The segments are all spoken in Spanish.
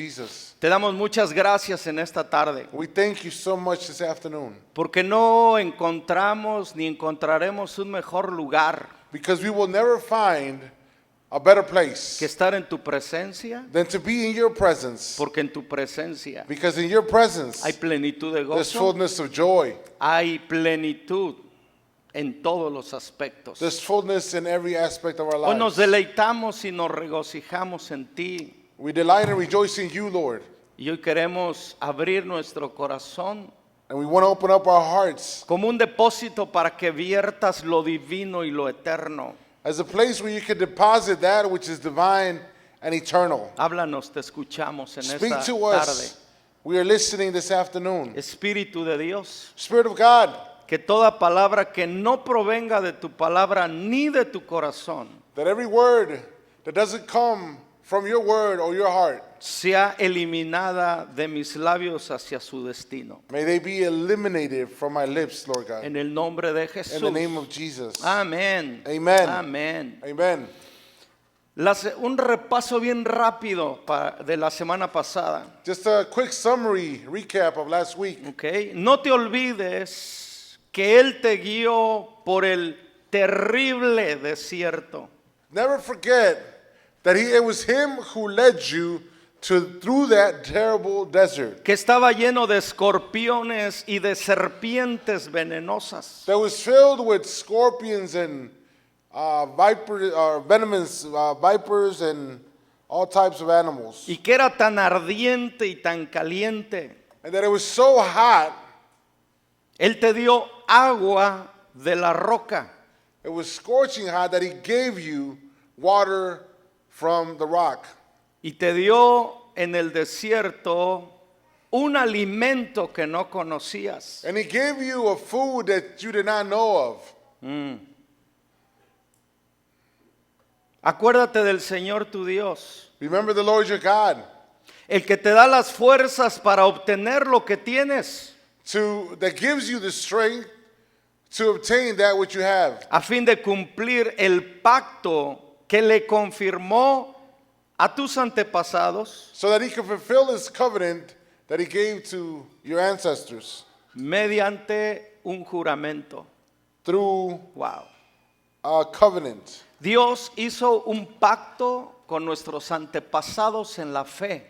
Jesus. Te damos muchas gracias en esta tarde, We thank you so much this afternoon porque no encontramos ni encontraremos un mejor lugar because we will never find a better place que estar en tu presencia, than to be in your presence, porque en tu presencia because in your presence hay plenitud de there's gozo, fullness of joy, hay plenitud en todos los aspectos. there's fullness in every aspect of our Hoy nos lives. deleitamos y nos regocijamos en ti. We delight and rejoice in you, Lord, Y hoy queremos abrir nuestro corazón and we want to open up our hearts como un depósito para que viertas lo divino y lo eterno. as a place where you can deposit that which is divine and eternal. Háblanos, te escuchamos en Speak esta to tarde. us. We are listening this afternoon. Espíritu de Dios, Spirit of God, que toda palabra que no provenga de tu palabra ni de tu corazón that every word that doesn't come from your word or your heart, sea eliminada de mis labios hacia su destino. may they be eliminated from my lips, Lord God. En el nombre de In Jesús. the name of Jesus. Amén. Amen. Amén. Amen. Un repaso bien rápido de la semana pasada. Just a quick summary recap of last week. Okay. No te olvides que Él te guió por el terrible desierto. Never forget that it was him who led you through that terrible desert Que estaba lleno de escorpiones y de serpientes venenosas. that was filled with scorpions and venomous vipers and all types of animals. Y que era tan ardiente y tan caliente. And that it was so hot, Él te dio agua de la roca. it was scorching hot, that he gave you water from the rock. Y te dio en el desierto un alimento que no conocías. And he gave you a food that you did not know of. Acuérdate del Señor tu Dios, Remember the Lord your God, el que te da las fuerzas para obtener lo que tienes, that gives you the strength to obtain that which you have, a fin de cumplir el pacto que le confirmó a tus antepasados so that he can fulfill his covenant that he gave to your ancestors mediante un juramento. through Wow. a covenant. Dios hizo un pacto con nuestros antepasados en la fe.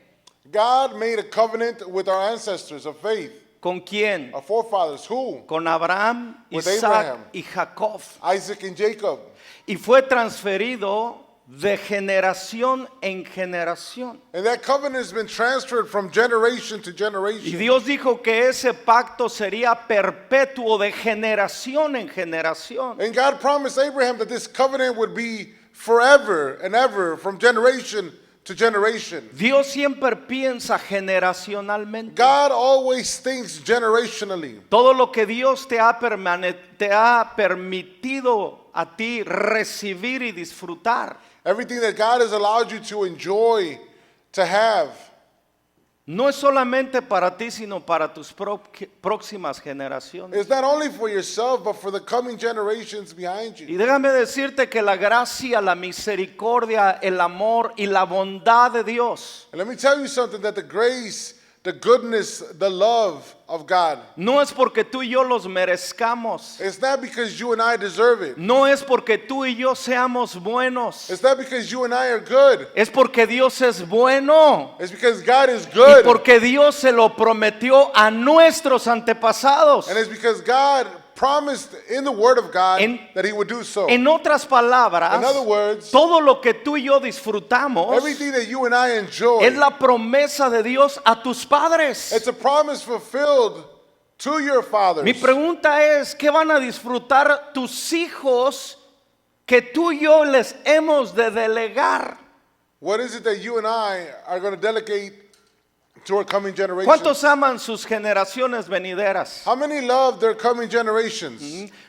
God made a covenant with our ancestors of faith, ¿Con quién? our forefathers, who? Con Abraham, With Isaac Abraham. y Jacob. Isaac and Jacob. Y fue transferido de generación en generación. And that covenant has been transferred from generation to Y generation. Dios dijo que ese pacto sería perpetuo de generación en generación. And God promised Abraham that this covenant would be forever and ever, from generation to generation. Dios siempre piensa generacionalmente. God always thinks generationally. Todo lo que Dios te ha permitido a ti recibir y disfrutar, Everything that God has allowed you to enjoy, to have, no es solamente para ti, sino para tus próximas generaciones. is not only for yourself, but for the coming generations behind Y you. déjame decirte que la gracia, la misericordia, el amor y la bondad de Dios And let me tell you something, that the grace, the goodness, the love of God, no es porque tú y yo los merezcamos. it's not because you and I deserve it. No es porque tú y yo seamos buenos. It's not because you and I are good. Es porque Dios es bueno. It's because God is Y good. porque Dios se lo prometió a nuestros antepasados. And it's because God promised in the Word of God that He would do so. En otras palabras, In other words, todo lo que tú y yo disfrutamos everything that you and I enjoy, es la promesa de Dios a tus padres. it's a promise fulfilled to your fathers. Mi pregunta es, ¿qué van a disfrutar tus hijos que tú y yo les hemos de delegar? What is it that you and I are going to delegate to our coming generations? ¿Cuántos aman sus generaciones venideras? How many love their coming generations?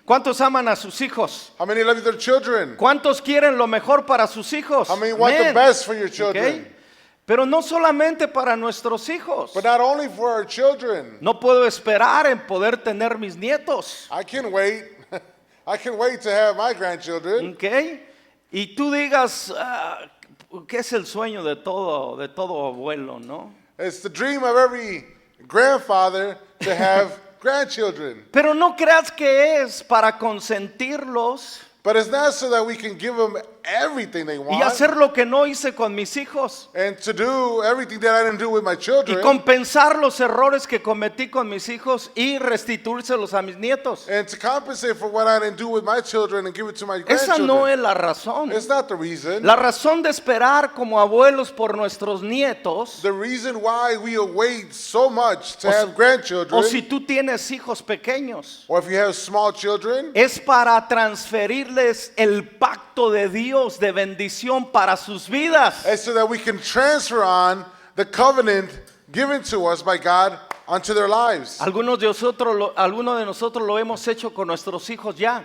¿Cuántos aman a sus hijos? How many love their children? ¿Cuántos quieren lo mejor para sus hijos? How many want the Amén. best for your children? Okay. Pero no solamente para nuestros hijos. But not only for our children. No puedo esperar en poder tener mis nietos. I can wait. I can wait to have my grandchildren. Okay. Y tú digas, que es el sueño de todo abuelo, ¿no? It's the dream of every grandfather to have grandchildren. Pero no creas que es para consentirlos But it's not so that we can give them everything they y want hacer lo que no hice con mis hijos and to do everything that I didn't do with my y children compensar los errores que cometí con mis hijos y restituírselos a mis nietos. and to compensate for what I didn't do with my children and give it to my Esa no grandchildren. es la razón. It's not the reason. La razón de esperar como abuelos por nuestros nietos, The reason why we await so much to O si- have grandchildren, o si tú tienes hijos pequeños, or if you have small children, es para transferirles el pacto de Dios de bendición para sus vidas. is so that we can transfer on the covenant given to us by God onto their lives. Algunos de nosotros lo hemos hecho con nuestros hijos ya.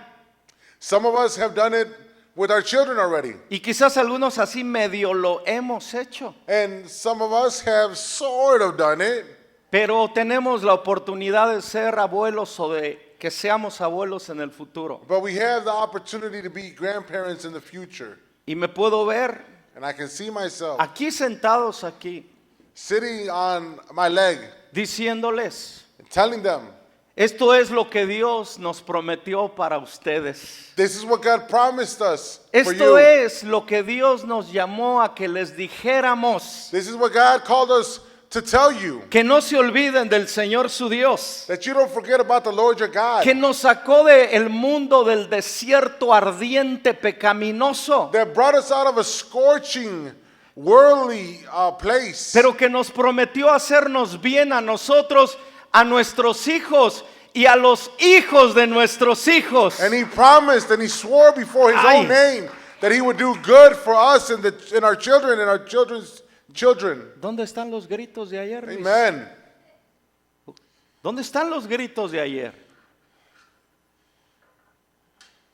Some of us have done it with our children already. Y quizás algunos así medio lo hemos hecho. And some of us have sort of done it, Pero tenemos la oportunidad de ser abuelos o de que seamos abuelos en el futuro. but we have the opportunity to be grandparents in the future. Y me puedo ver And I can see myself aquí sentados aquí sitting on my leg diciéndoles, and telling them, esto es lo que Dios nos prometió para ustedes. this is what God promised us for Esto you. es lo que Dios nos llamó a que les dijéramos. This is what God called us to tell you. Que no se olviden del Señor su Dios, That you don't forget about the Lord your God. que nos sacó del mundo del desierto ardiente pecaminoso, That brought us out of a scorching, worldly place. pero que nos prometió hacernos bien a nosotros, a nuestros hijos y a los hijos de nuestros hijos. And he promised and he swore before his Ay. own name that he would do good for us and our children and our children's children. ¿Dónde están los gritos de ayer, Luis? Amen. ¿Dónde están los gritos de ayer?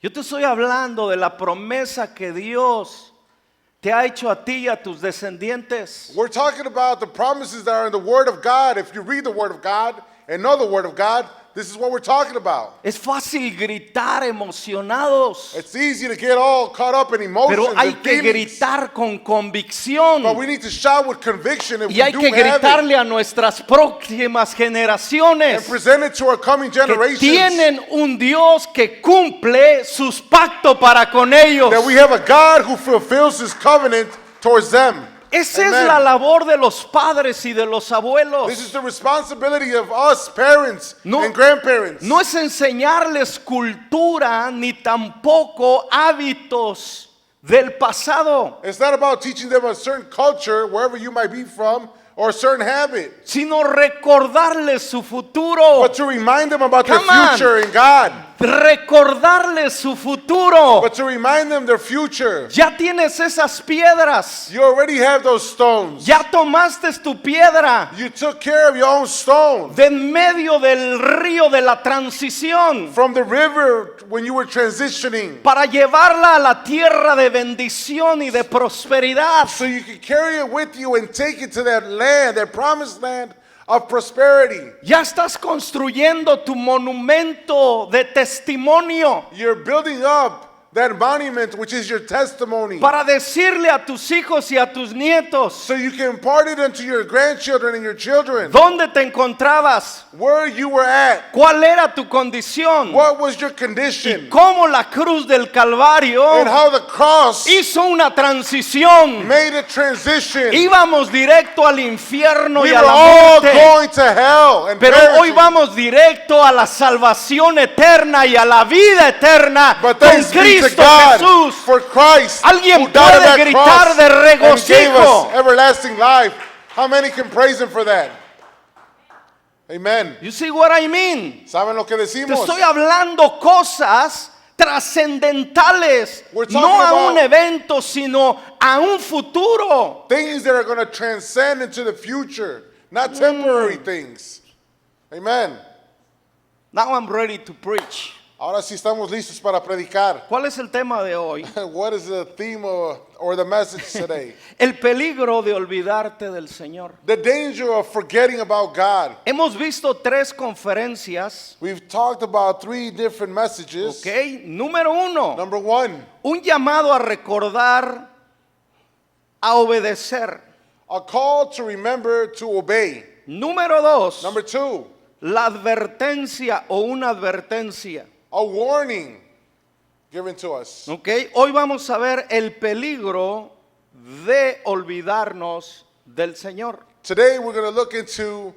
Yo te estoy hablando de la promesa que Dios te ha hecho a ti y a tus descendientes. We're talking about the promises that are in the Word of God. If you read the Word of God and know the Word of God, this is what we're talking about. Es fácil gritar emocionados, It's easy to get all caught up in emotions pero hay and que feelings. gritar con convicción But we need to shout with conviction if y we hay do que have it. gritarle a nuestras próximas And generaciones present it to our coming que generations. tienen un Dios que cumple sus pactos para con ellos. That we have a God who fulfills his covenant towards them. Esa es Amen. la labor de los padres y de los abuelos. This is the responsibility of us, parents No- and grandparents. No es enseñarles cultura ni tampoco hábitos del pasado, It's not about teaching them a certain culture, wherever you might be from, or a certain habit, sino recordarles su futuro. but to remind them about their Come on. future in God. Recordarles su futuro. But to remind them their future. Ya tienes esas piedras. You already have those stones. Ya tomaste tu piedra You took care of your own stone. de en medio del río de la transición From the river when you were transitioning. para llevarla a la tierra de bendición y de prosperidad. So you can carry it with you and take it to that land, that promised land of prosperity. Ya estás construyendo tu monumento de testimonio You're building up that monument, which is your testimony. para decirle a tus hijos y a tus nietos So you can impart it unto your grandchildren and your children. dónde te encontrabas, Where you were at. cuál era tu condición What was your y condition. cómo la cruz del Calvario And how the cross hizo una transición. made a transition. Íbamos directo al infierno We y were a la all muerte, going to hell and pero hoy perishing. vamos directo a la salvación eterna y a la vida eterna But con thanks be to Cristo God Jesús. for Christ Alguien who died on puede that gritar cross de and gave regocijo. us everlasting life. How many can praise Him for that? Amen. You see what I mean? ¿Saben lo que Te decimos? estoy hablando cosas trascendentales, We're talking no a un about- evento, sino a un futuro. Things that are going to transcend into the future, not temporary things. Amen. Now I'm ready to preach. Ahora sí estamos listos para predicar. ¿Cuál es el tema de hoy? What is the theme or the message today? El peligro de olvidarte del Señor. The danger of forgetting about God. Hemos visto 3 conferencias, We've talked about 3 different messages. ¿ok? Número 1, Number 1, un llamado a recordar a obedecer. A call to remember to obey. Número 2, Number 2, la advertencia o una advertencia. a warning given to us. ¿Ok? Hoy vamos a ver el peligro de olvidarnos del Señor. Today we're going to look into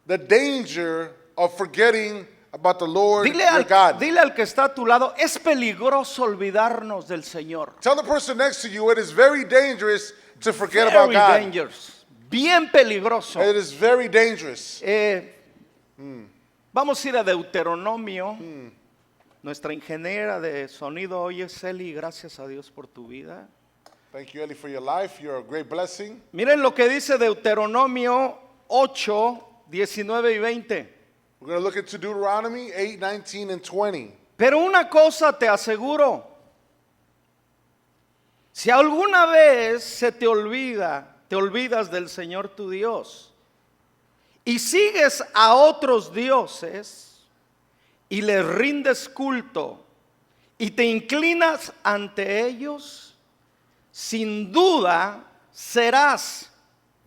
the danger of forgetting about the Lord your God. Dile al que está a tu lado, es peligroso olvidarnos del Señor. Tell the person next to you it is very dangerous to forget about Very God. dangerous. Bien peligroso. It is very dangerous. Vamos a ir a Deuteronomio. Nuestra ingeniera de sonido hoy es Eli. Gracias a Dios por tu vida. Thank you, Ellie, for your life. You're a great blessing. Miren lo que dice Deuteronomio 8, 19 y 20. We're going to look into Deuteronomy 8, 19, and 20. Pero una cosa te aseguro. Si alguna vez se te olvidas del Señor tu Dios y sigues a otros dioses y les rindes culto y te inclinas ante ellos, sin duda serás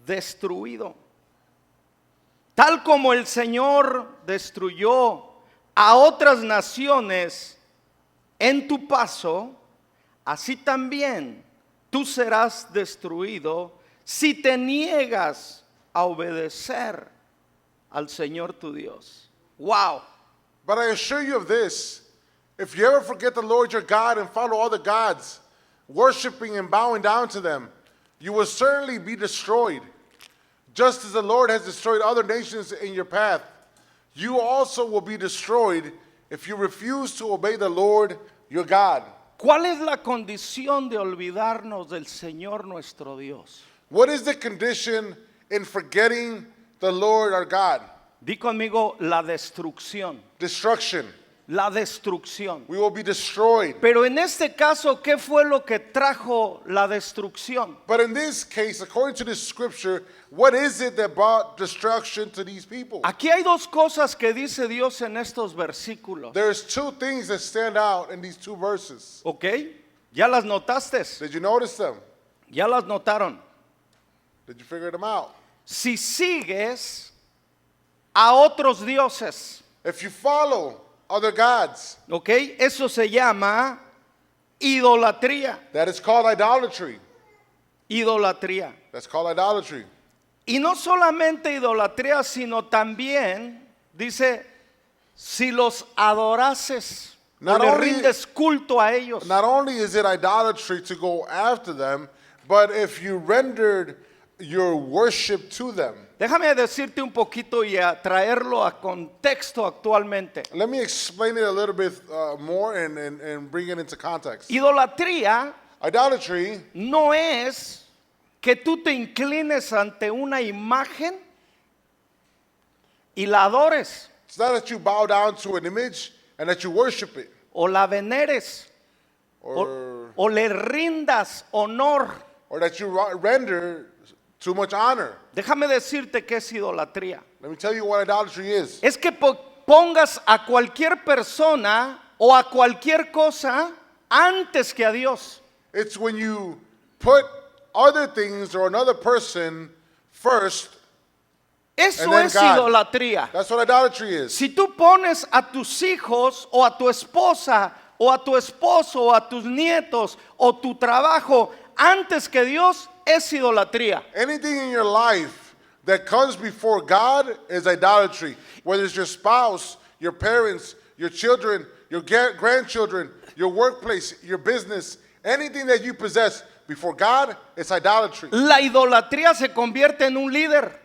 destruido. Tal como el Señor destruyó a otras naciones en tu paso, así también tú serás destruido si te niegas a obedecer al Señor tu Dios. Wow. But I assure you of this, if you ever forget the Lord your God and follow other gods, worshiping and bowing down to them, you will certainly be destroyed. Just as the Lord has destroyed other nations in your path, you also will be destroyed if you refuse to obey the Lord your God. ¿Cuál es la condición de olvidarnos del Señor nuestro Dios? What is the condition in forgetting the Lord our God? Di conmigo la destrucción. Destruction. La destrucción. We will be destroyed. Pero en este caso, ¿qué fue lo que trajo la destrucción? But in this case, according to this scripture, what is it that brought destruction to these people? Aquí hay dos cosas que dice Dios en estos versículos. There's two things that stand out in these two verses. ¿Ok? ¿Ya las notaste? Did you notice them? ¿Ya las notaron? Did you figure them out? Si sigues a otros dioses, If you follow other gods, ¿ok? Eso se llama idolatría. that is called idolatry. Idolatría. That's called idolatry. Y no solamente idolatría, sino también, dice, si los adorases, o Not le only- rindes culto a ellos. Not only is it idolatry to go after them, but if you rendered your worship to them. Déjame decirte un poquito y a traerlo a contexto actualmente. Let me explain it a little bit more and bring it into context. Idolatría Idolatry no es que tú te inclines ante una imagen y la adores it's not that you bow down to an image and that you worship it o la veneres or, o le rindas honor. or that you render too much honor. Déjame decirte que es idolatría. Let me tell you what idolatry is. Es que pongas a cualquier persona o a cualquier cosa antes que a Dios. It's when you put other things or another person first. Eso And then es God. idolatría. That's what idolatry is. Si tú pones a tus hijos o a tu esposa o a tu esposo o a tus nietos o tu trabajo antes que Dios, es idolatría. Anything in your life that comes before God is idolatry. Whether it's your spouse, your parents, your children, your grandchildren, your workplace, your business, anything that you possess before God, it's idolatry. La idolatría se convierte en un líder.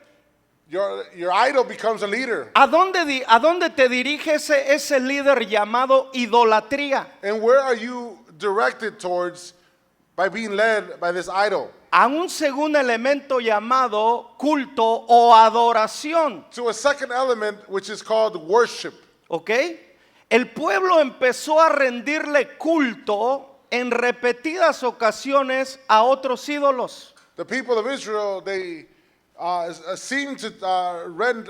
Your idol becomes a leader. ¿A dónde te dirige ese líder llamado idolatría? And where are you directed towards by being led by this idol? A un segundo elemento llamado culto o adoración. To a second element which is called worship. ¿Ok? El pueblo empezó a rendirle culto en repetidas ocasiones a otros ídolos. The people of Israel, they seem to rend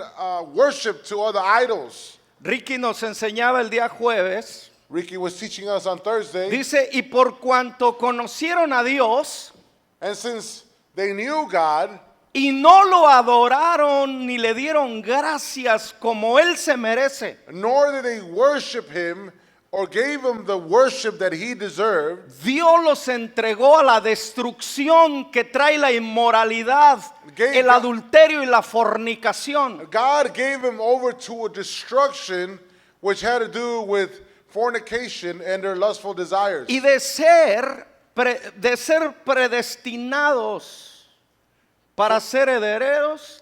worship to other idols. Ricky nos enseñaba el día jueves. Ricky was teaching us on Thursday. Dice, y por cuanto conocieron a Dios, And since They knew God, y no lo adoraron ni le dieron gracias como él se merece. nor did they worship him or gave him the worship that he deserved. Dios los entregó a la destrucción que trae la inmoralidad, Gave el God- adulterio y la fornicación. God gave him over to a destruction which had to do with fornication and their lustful desires. Y de ser predestinados para ser herederos,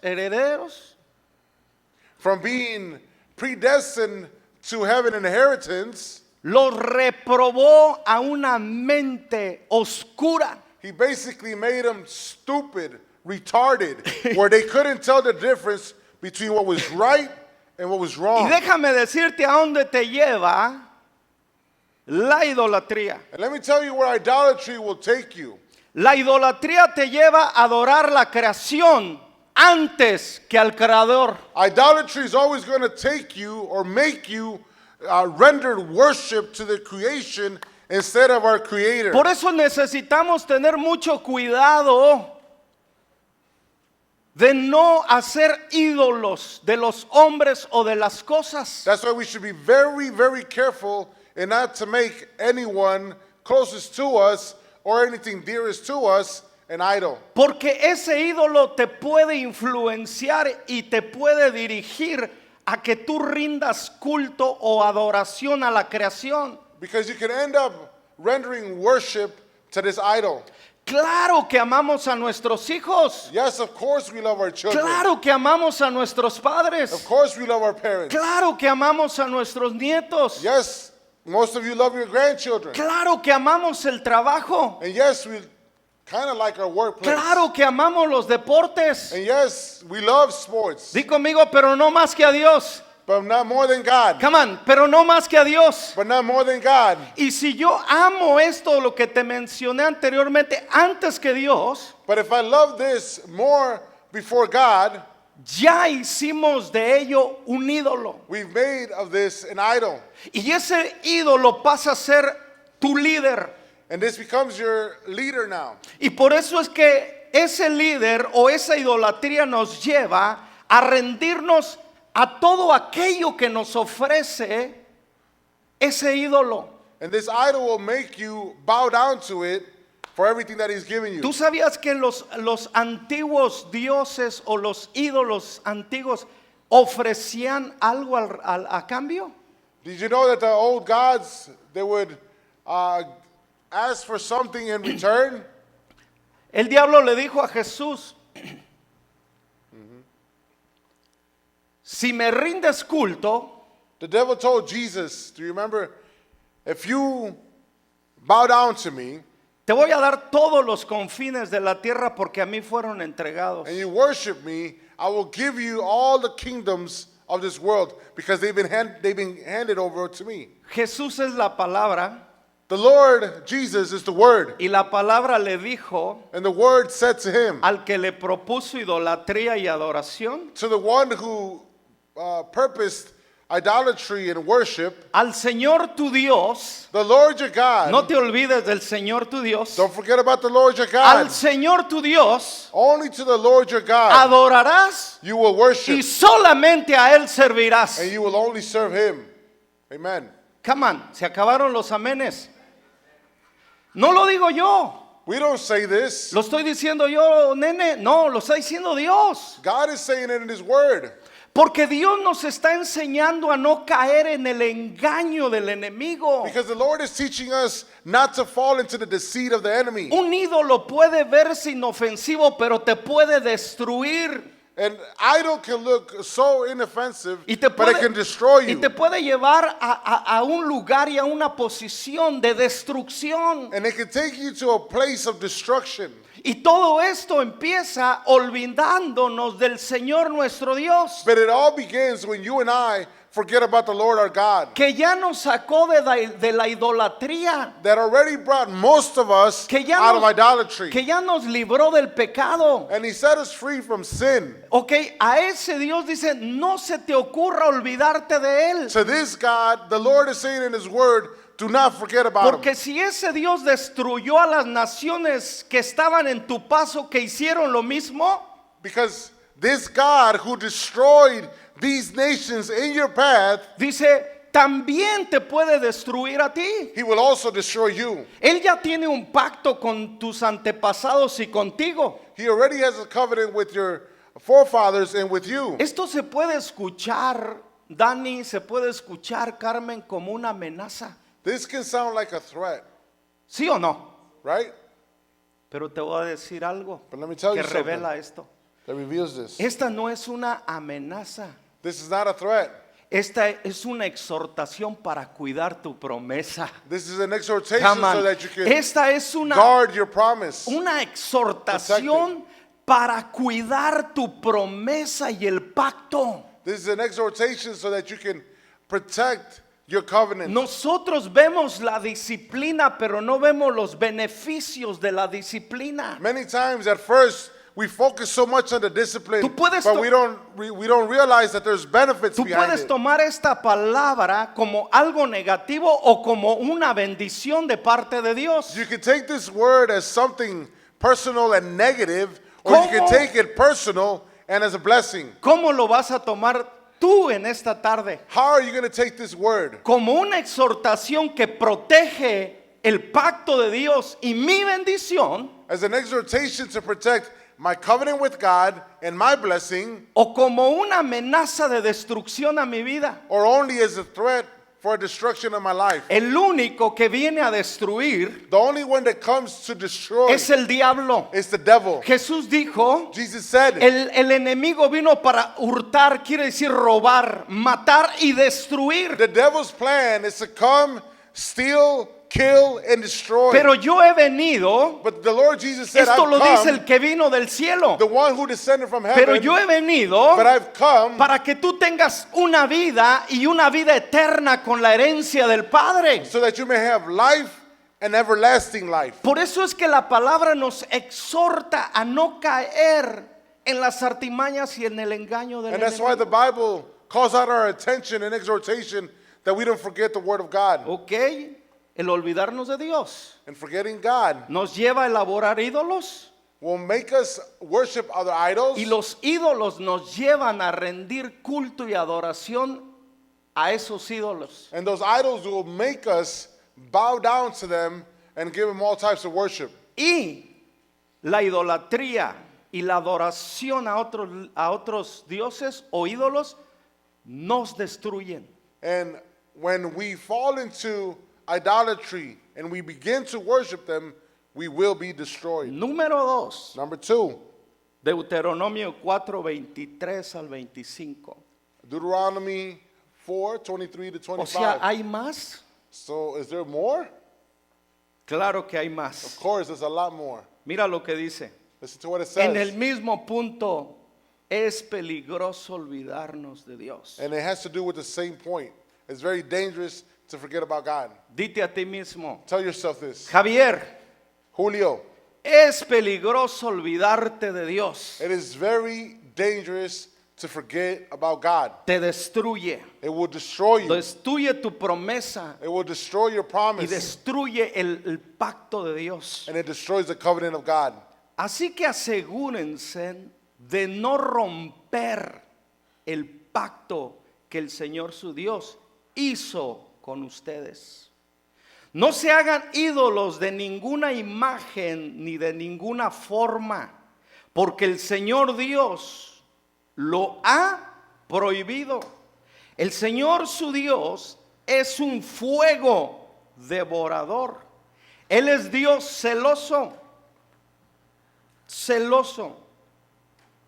From being predestined to have an inheritance, los reprobó a una mente oscura. he basically made them stupid, retarded, where they couldn't tell the difference between what was right and what was Y wrong. déjame decirte a dónde te lleva la idolatría. And let me tell you where idolatry will take you. La idolatría te lleva a adorar la creación antes que al creador. Idolatry is always going to take you or make you render worship to the creation instead of our creator. Por eso necesitamos tener mucho cuidado de no hacer ídolos de los hombres o de las cosas. That's why we should be very, very careful and not to make anyone closest to us or anything dearest to us an idol. Porque ese ídolo te puede influenciar y te puede dirigir a que tú rindas culto o adoración a la creación. Because you can end up rendering worship to this idol. Claro que amamos a nuestros hijos. Yes, of course we love our children. Claro que amamos a nuestros Of padres. course we love our parents. Claro que amamos a nuestros nietos. Yes, most of you love your grandchildren. Claro que amamos el trabajo. And yes, we kind of like our workplace. Claro que amamos los deportes. And yes, we love sports, Di conmigo, pero no más que a Dios. but not more than God. Come on, pero no más que a Dios. But not more than God. Y si yo amo esto, lo que te mencioné anteriormente, antes que Dios, But if I love this more before God, ya hicimos de ello un ídolo. we've made of this an idol. Y ese ídolo pasa a ser tu líder. And this becomes your leader now. Y por eso es que ese líder o esa idolatría nos lleva a rendirnos a todo aquello que nos ofrece ese ídolo. And this idol will make you bow down to it for everything that he's given you. ¿Tú sabías que los antiguos dioses o los ídolos antiguos ofrecían algo a cambio? Did you know that the old gods, they would ask for something in return? El diablo le dijo a Jesús, si me rindes culto, The devil told Jesus, do you remember? If you bow down to me te voy a dar todos los confines de la tierra porque a mí fueron entregados. and you worship me, I will give you all the kingdoms of this world because they've been handed over to me. Jesús es la palabra The Lord Jesus is the word. y la palabra le dijo And the word said to him, al que le propuso idolatría y adoración, to the one who purposed idolatry and worship, al Señor tu Dios, the Lord your God. no te olvides del Señor tu Dios, Don't forget about the Lord your al God. Señor tu Dios Only to the Lord your God adorarás you will y worship, solamente a Él servirás. and you will only serve him. Amen. Come on, se acabaron los amenes. No lo digo yo, We don't say this. lo estoy diciendo yo, nene. No, lo está diciendo Dios. God is saying it in his word. Porque Dios nos está enseñando a no caer en el engaño del enemigo. Because the Lord is teaching us not to fall into the deceit of the enemy. Un ídolo puede verse inofensivo, pero te puede destruir. An idol can look so inoffensive, Y te but it can destroy y you. te puede llevar a un lugar y a una posición de destrucción. And it can take you to a place of destruction. Y todo esto empieza olvidándonos del Señor nuestro Dios, But it all begins when you and I forget about the Lord our God, que ya nos sacó de la idolatría, that already brought most of us que ya, out of nos, idolatry. que ya nos libró del pecado. And he set us free from sin. Ok, a ese Dios dice, no se te ocurra olvidarte de Él. To this God, the Lord is saying in his word, do not forget about him. Porque si ese Dios destruyó a las naciones que estaban en tu paso, que hicieron lo mismo, Because this God who destroyed these nations in your path, dice, también te puede destruir a ti. he will also destroy you. Él ya tiene un pacto con tus antepasados y contigo. He already has a covenant with your forefathers and with you. Esto se puede escuchar, Dani, se puede escuchar, Carmen, como una amenaza. This can sound like a threat, ¿Sí o no? right? Pero te voy a decir algo But let me tell que you something revela esto. that reveals this. Esta no es una amenaza. This is not a threat. Esta es una exhortación para cuidar tu promesa. This is an exhortation Come on. so that you can Esta es guard your promise. una exhortación para cuidar tu promesa y el pacto. This is an exhortation so that you can protect your covenant. Nosotros vemos la disciplina, pero no vemos los beneficios de la disciplina. Many times at first we focus so much on the discipline, Tú puedes but to- we don't realize that there's benefits Tú behind puedes it. tomar esta palabra como algo negativo o como una bendición de parte de Dios. You can take this word as something personal and negative, or you can ¿Cómo? take it personal and as a blessing. ¿Cómo lo vas a tomar tú en esta tarde? How are you going to take this word? Como una exhortación que protege el pacto de Dios y mi bendición, As an exhortation to protect my covenant with God and my blessing, o como una amenaza de destrucción a mi vida. or only as a threat for destruction of my life? El único que viene a destruir The only one that comes to destroy es el diablo. is the devil. Jesús dijo, Jesus said, el enemigo vino para hurtar, quiere decir robar, matar y destruir. the devil's plan is to come, steal, kill, and destroy. Pero yo he venido, But the Lord Jesus said, esto I've lo dice come, el que vino del cielo, the one who descended from pero heaven, yo he venido but I've come para que tú tengas una vida y una vida eterna con la herencia del Padre. so that you may have life and everlasting life. Por eso es que la palabra nos exhorta a no caer en las artimañas y en el engaño del And that's why enemigo. the Bible calls out our attention and exhortation that we don't forget the word of God. Ok, el olvidarnos de Dios And forgetting God nos lleva a elaborar ídolos will make us worship other idols. y los ídolos nos llevan a rendir culto y adoración a esos ídolos. And those idols will make us bow down to them and give them all types of worship. Y la idolatría y la adoración a otros dioses o ídolos nos destruyen. And when we fall into idolatry and we begin to worship them, we will be destroyed. Número 2, Number 2, Deuteronomio 4, 23 al 25. Deuteronomy 4, 23 to O sea, 25. ¿hay más? So is there more? Claro que hay Of más. course, there's a lot more. Mira lo que dice. Listen to what it En el says. mismo punto, es peligroso olvidarnos de Dios. And it has to do with the same point. It's very dangerous to forget about God. Dite a ti mismo, Tell yourself this. Javier, Julio, es peligroso olvidarte de Dios. it is very dangerous to forget about God. Te destruye. It will destroy you. Destruye tu promesa It will destroy your y promise. destruye el pacto de Dios. And it destroys the covenant of God. Así que asegúrense de no romper el pacto que el Señor su Dios hizo con ustedes. No se hagan ídolos de ninguna imagen ni de ninguna forma, porque el Señor Dios lo ha prohibido. El Señor su Dios es un fuego devorador. Él es Dios celoso. Celoso.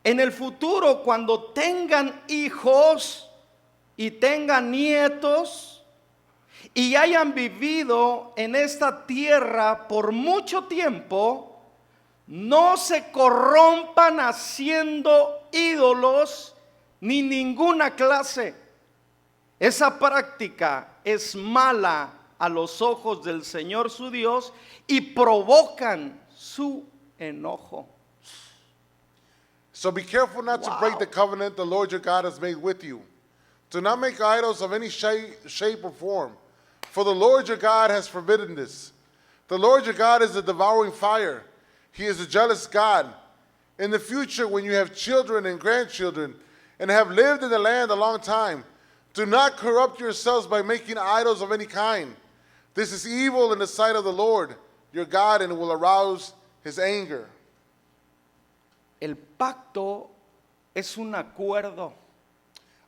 En el futuro, cuando tengan hijos y tengan nietos y hayan vivido en esta tierra por mucho tiempo, no se corrompan haciendo ídolos ni ninguna clase. Esa práctica es mala a los ojos del Señor su Dios y provocan su enojo. So be careful not to break the covenant the Lord your God has made with you. Do not make idols of any shape or form. For the Lord your God has forbidden this. The Lord your God is a devouring fire. He is a jealous God. In the future, when you have children and grandchildren and have lived in the land a long time, do not corrupt yourselves by making idols of any kind. This is evil in the sight of the Lord your God, and it will arouse his anger. El pacto es un acuerdo.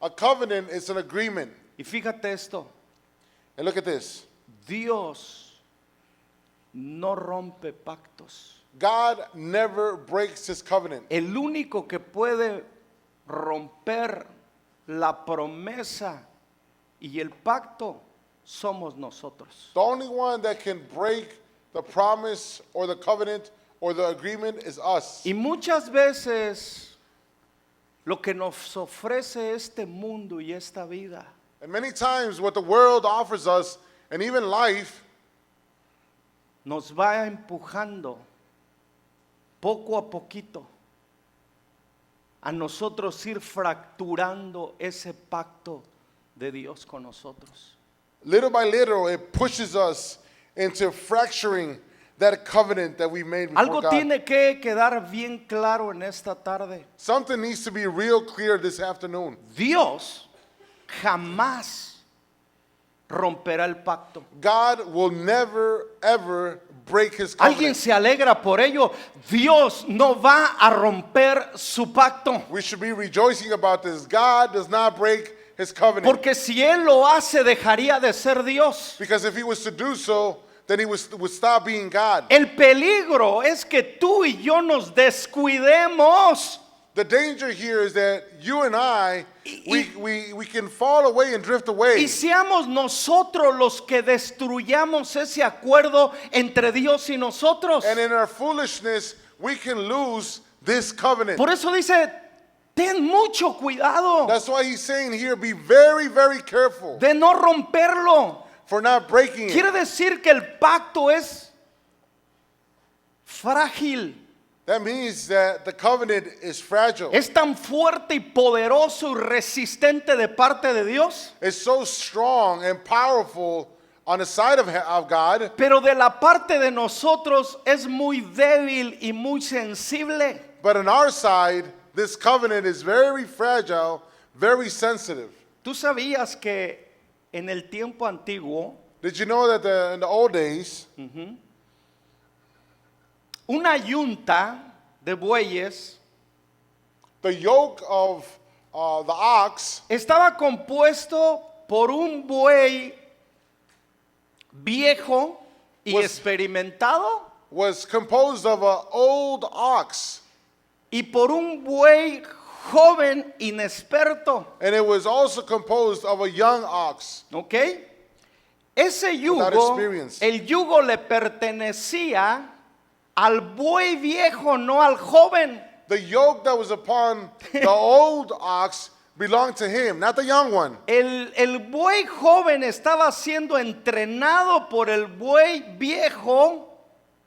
A covenant is an agreement. Y fíjate esto, And look at this. Dios no rompe pactos. God never breaks his covenant. El único que puede romper la promesa y el pacto somos nosotros. The only one that can break the promise or the covenant or the agreement is us. Y muchas veces lo que nos ofrece este mundo y esta vida And many times what the world offers us, and even life, nos va empujando poco a poquito a nosotros ir fracturando ese pacto de Dios con nosotros. little by little, it pushes us into fracturing that covenant that we made before Algo God. tiene que quedar bien claro en esta tarde. Something needs to be real clear this afternoon. Dios jamás romperá el pacto. God will never, ever break his Alguien covenant. se alegra por ello. Dios no va a romper su pacto. We should be rejoicing about this. God does not break his covenant. Porque si Él lo hace, dejaría de ser Dios. Because if he was to do so, then he would stop being God. El peligro es que tú y yo nos descuidemos. The danger here is that you and I, we can fall away and drift away. Y seamos nosotros los que destruyamos ese acuerdo entre Dios y nosotros. And in our foolishness, we can lose this covenant. Por eso dice, ten mucho cuidado That's why he's saying here, be very, very careful de no romperlo. for not breaking it. Quiere decir que el pacto es frágil. That means that the covenant is fragile. Es tan fuerte y poderoso y resistente de parte de Dios, It's so strong and powerful on the side of God, pero de la parte de nosotros es muy débil y muy sensible. but on our side, this covenant is very fragile, very sensitive. ¿Tú sabías que en el tiempo antiguo Did you know that in the old days, una yunta de bueyes the yoke of the ox estaba compuesto por un buey viejo y Was- experimentado was composed of an old ox, y por un buey joven inexperto? and it was also composed of a young ox. ¿Ok? Ese Without yugo, experience. el yugo le pertenecía al buey viejo, no al joven. The yoke that was upon the old ox belonged to him, not the young one. El buey joven estaba siendo entrenado por el buey viejo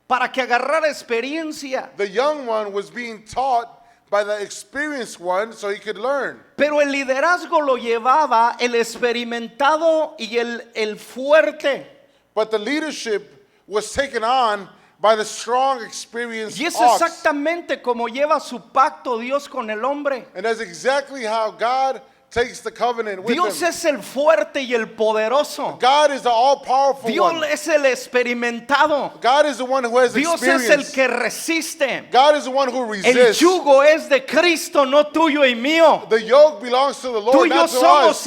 para que agarrara experiencia. The young one was being taught by the experienced one so he could learn. Pero el liderazgo lo llevaba el experimentado y el fuerte. But the leadership was taken on by the strong, experienced Y es ox. exactamente como lleva su pacto Dios con el hombre. And that's exactly how God takes the covenant with Dios him. es el fuerte y el poderoso. God is the all-powerful Dios one. es el experimentado. God is the one who has Dios es el experience. que resiste. God is the one who El resists. yugo es de Cristo, no tuyo y mío. The yoke belongs to the Tú Lord, y yo not to somos us.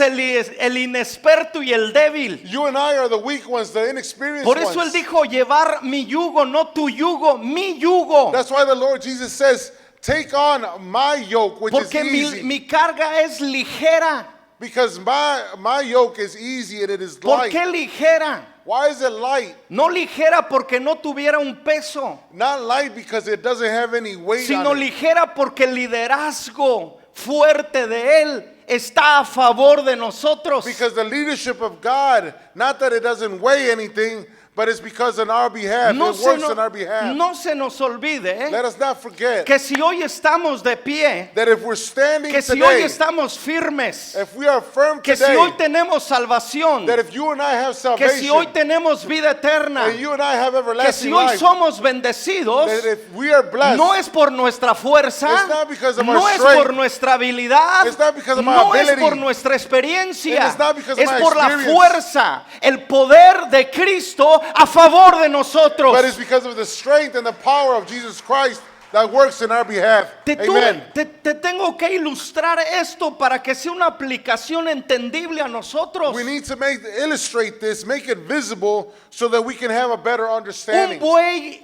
el inexperto y el débil. You and I are the weak ones, the inexperienced Por eso Él ones. dijo, llevar mi yugo, no tu yugo, mi yugo. That's why the Lord Jesus says, take on my yoke, which Porque is easy. mi carga es ligera. Because my yoke is easy and it is ¿Por light. qué ligera? Why is it light? No ligera porque no tuviera un peso, Not light because it doesn't have any weight sino on it. ligera porque el liderazgo fuerte de Él está a favor de nosotros. Because the leadership of God, not that it doesn't weigh anything, but it's because on our behalf, No it se, works no- on our behalf. no se nos olvide Let us not forget que si hoy estamos de pie, that if we're standing que si hoy today, estamos firmes, if we are firm que si today, hoy tenemos salvación, that if you and I have que si hoy salvation, tenemos vida eterna, and you and I have que si everlasting hoy life, somos bendecidos, that if we are blessed, no es por nuestra fuerza, It's not because of no our es strength. por nuestra habilidad, It's not because of my no es ability. por nuestra experiencia, And it's not because of es my por la experience. fuerza, el poder de Cristo a favor de nosotros. but it's because of the strength and the power of Jesus Christ that works in our behalf. Amen. Te tengo que ilustrar esto para que sea una aplicación entendible a nosotros. We need to illustrate this, make it visible so that we can have a better Un understanding. buey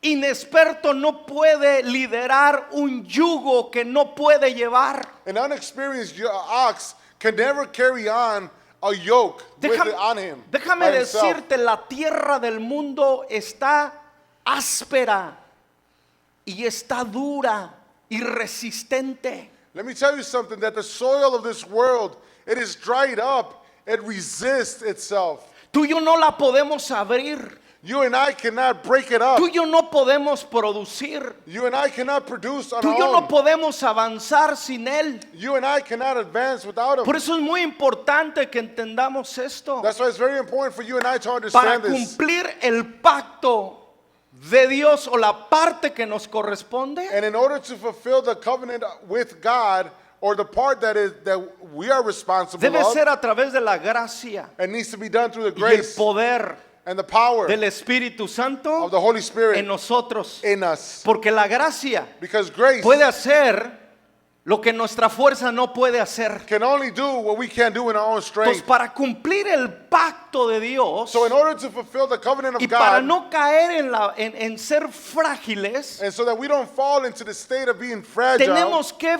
inexperto no puede liderar un yugo que no puede llevar. An unexperienced ox can never carry on a yoke on him. Déjame by himself. decirte, la tierra del mundo está áspera y está dura y resistente. Let me tell you something, that the soil of this world, it is dried up, it resists itself. Tú y yo no la podemos abrir. You and I cannot break it up. Tú y yo no podemos producir. You and I cannot produce on Tú y our yo no own. podemos avanzar sin él. You and I cannot advance without him. Por eso es muy importante que entendamos esto. That's why it's very important for you and I to Para understand this. cumplir el pacto de Dios o la parte que nos corresponde, And in order to fulfill the covenant with God, or the part that we are responsible debe of, ser a través de la gracia it needs to be done through the y el grace poder and the power del Espíritu Santo of the Holy en Spirit nosotros. in us. Porque la gracia Because grace puede hacer lo que nuestra fuerza no puede hacer. can only do what we can't do in our own Entonces, strength. para cumplir el pacto de Dios So in order to fulfill the covenant y of para God, no caer en ser frágiles, and so that we don't fall into the state of being fragile, tenemos que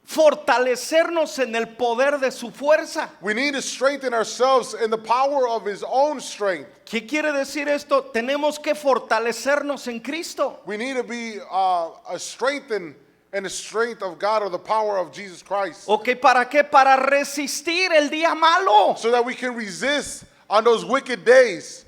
fortalecernos en el poder de su fuerza. we need to strengthen ourselves in the power of His own strength. ¿Qué quiere decir esto? Tenemos que fortalecernos en Cristo. We need to be strengthened in the strength of God or the power of Jesus Christ, ¿Ok? ¿Para qué? Para resistir el día malo. so that we can resist on those wicked days.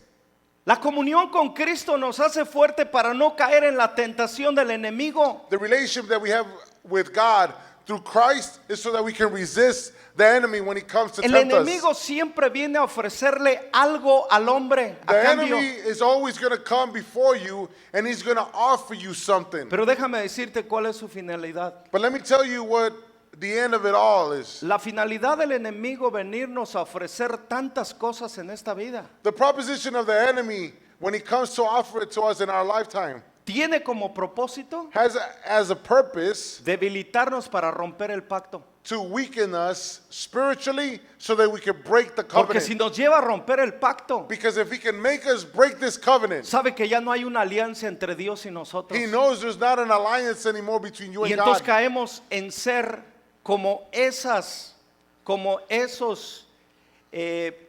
La comunión con Cristo nos hace fuerte para no caer en la tentación del enemigo. The relationship that we have with God through Christ is so that we can resist the enemy when he comes to El tempt us. enemigo siempre viene a ofrecerle algo al hombre a The cambio. enemy is always going to come before you and he's going to offer you something. Pero déjame decirte cuál es su finalidad. But let me tell you what the end of it all is. La finalidad del enemigo venirnos a ofrecer tantas cosas en esta vida The proposition of the enemy when he comes to offer it to us in our lifetime tiene como propósito has as a purpose debilitarnos para romper el pacto. to weaken us spiritually so that we can break the Porque si covenant. nos lleva a romper el pacto, Because if he can make us break this covenant, sabe que ya no hay una alianza entre Dios y nosotros. he knows there's not an alliance anymore between you Y and entonces God. caemos en ser como esos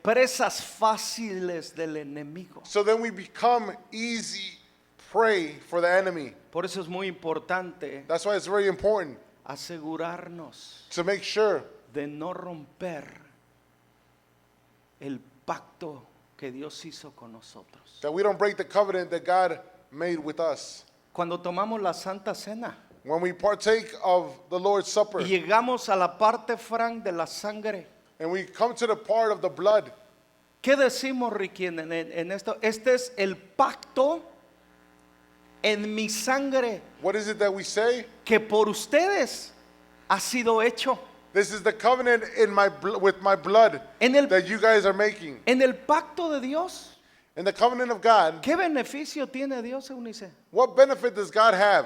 presas fáciles del enemigo. So then we become easy prey for the enemy. Por eso es muy importante That's why it's very important asegurarnos to make sure de no romper el pacto que Dios hizo con nosotros. that we don't break the covenant that God made with us. Cuando tomamos la Santa Cena When we partake of the Lord's Supper y llegamos a la parte frank de la sangre, and we come to the part of the blood, ¿qué decimos, Ricky, en esto? Este es el pacto en mi sangre what is it that we say? que por ustedes ha sido hecho. This is the covenant in with my blood En el, that you guys are making. en el pacto de Dios, In the covenant of God, ¿qué beneficio tiene Dios, Eunice? what benefit does God have?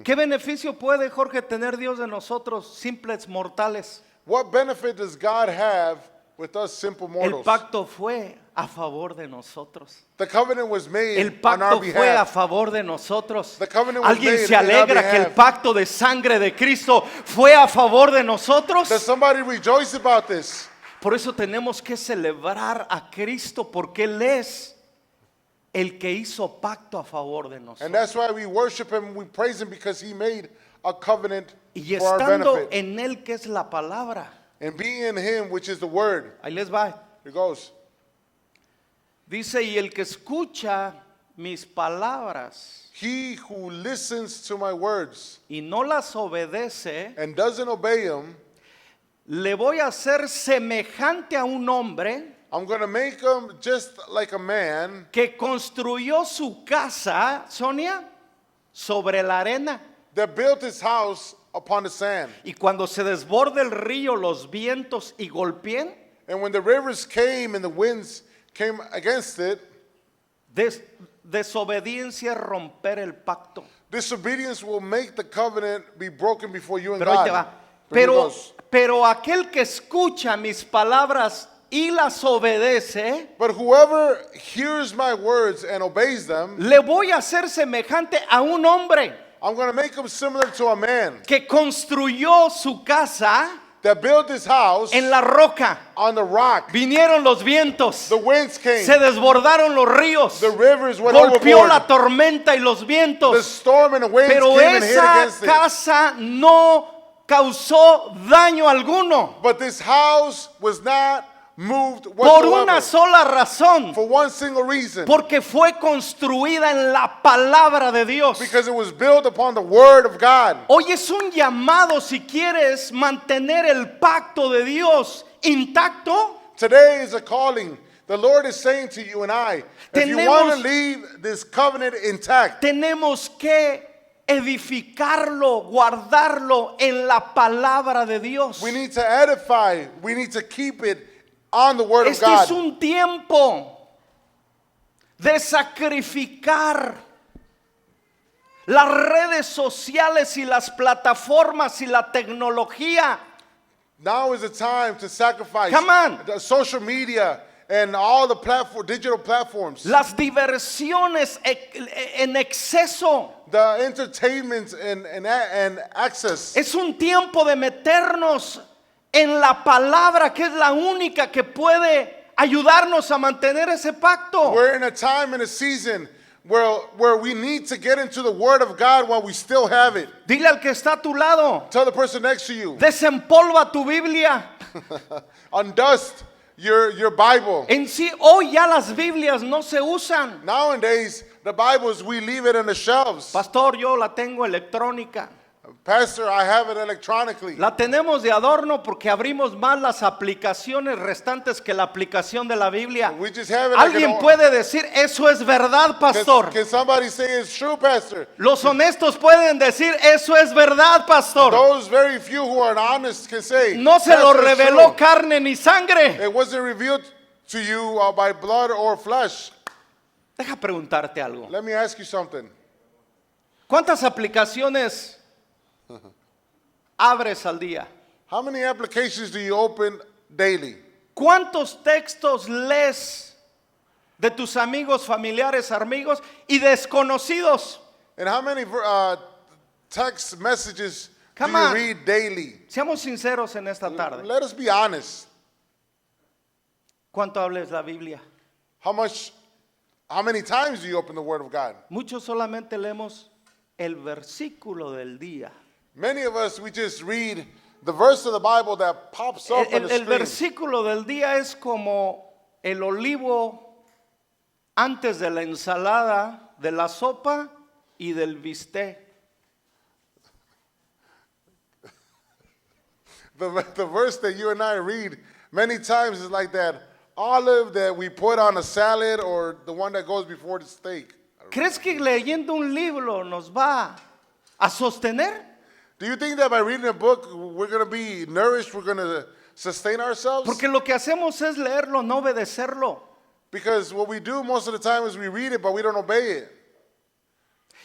¿Qué beneficio puede, Jorge, tener Dios de nosotros, simples mortales? What benefit does God have with us simple El mortals? pacto fue a favor de nosotros. The covenant was made El on our pacto fue a behalf. favor de nosotros. The covenant was ¿Alguien made se in our alegra que el behalf. pacto de sangre de Cristo fue a favor de nosotros? Does somebody rejoice about this? Por eso tenemos que celebrar a Cristo porque Él es el que hizo pacto a favor de And nosotros. that's why we worship him, we praise him, because he made a covenant Y for our estando benefit. en Él que es la palabra, And being in him, which is the word, ahí les va. it goes. Dice, y el que escucha mis palabras He who listens to my words y no las obedece, and doesn't obey them, le voy a hacer semejante a un hombre I'm going to make him just like a man que construyó su casa, Sonia, sobre la arena. that built his house upon the sand. Y cuando se desborde el río, los vientos y golpeen, And when the rivers came and the winds came against it, desobediencia es romper el pacto. disobedience will make the covenant be broken before you and Pero ahí te God. va. Pero Pero aquel que escucha mis palabras y las obedece, But whoever hears my words and obeys them, le voy a hacer semejante a un hombre I'm going to make him similar to a man que construyó su casa that built his house en la roca. on the rock. Vinieron los vientos, The winds came, se desbordaron los ríos, the rivers went golpeó overboard, la tormenta y los the vientos, storm and the winds pero came and hit esa against it. casa no causó daño alguno But this house was not moved por una whatsoever sola razón, for one single reason, porque fue construida en la palabra de Dios. because it was built upon the word of God. Hoy es un llamado, si quieres mantener el pacto de Dios intacto, Today is a calling. The Lord is saying to you and I, if you want to leave this covenant intact, tenemos que edificarlo, guardarlo en la palabra de Dios. we need to edify, we need to keep it on the word of Este es God. un tiempo de sacrificar las redes sociales y las plataformas y la tecnología. Now is the time to sacrifice Come on. the social media and all the digital platforms, Las diversiones en exceso. the entertainment and access. Es un tiempo de meternos en la palabra, que es la única que puede ayudarnos a mantener ese pacto. We're in a time and a season where we need to get into the word of God while we still have it. Dile al que está a tu lado, Tell the person next to you, desempolva tu Biblia. undust your Bible. En sí, hoy ya las Biblias no se usan. Nowadays, the Bibles, we leave it on the shelves. Pastor, yo la tengo electrónica. Pastor, I have it electronically. La tenemos de adorno porque abrimos más las aplicaciones restantes que la aplicación de la Biblia. We just have it like Alguien an- puede decir, eso es verdad, pastor. Can somebody say it's true, Pastor? Los honestos pueden decir, eso es verdad, pastor. Those very few who are honest can say, No se lo "Pastor, it's reveló true." carne ni sangre. It wasn't revealed to you by blood or flesh. Deja preguntarte algo. Let me ask you something. ¿Cuántas aplicaciones abres al día? How many applications do you open daily? ¿Cuántos textos lees de tus amigos, familiares, amigos y desconocidos? And how many text messages Come do you on. read daily? Seamos sinceros en esta tarde. Let us be honest. ¿Cuánto hables la Biblia? How many times do you open the Word of God? Muchos solamente leemos el versículo del día. Many of us, we just read the verse of the Bible that pops up on the El screen. versículo del día es como el olivo antes de la ensalada, de la sopa y del bistec. The verse that you and I read many times is like that olive that we put on a salad or the one that goes before the steak. ¿Crees que leyendo un libro nos va a sostener? Do you think that by reading a book we're going to be nourished, we're going to sustain ourselves? Porque lo que hacemos es leerlo, no obedecerlo. Because what we do most of the time is we read it, but we don't obey it.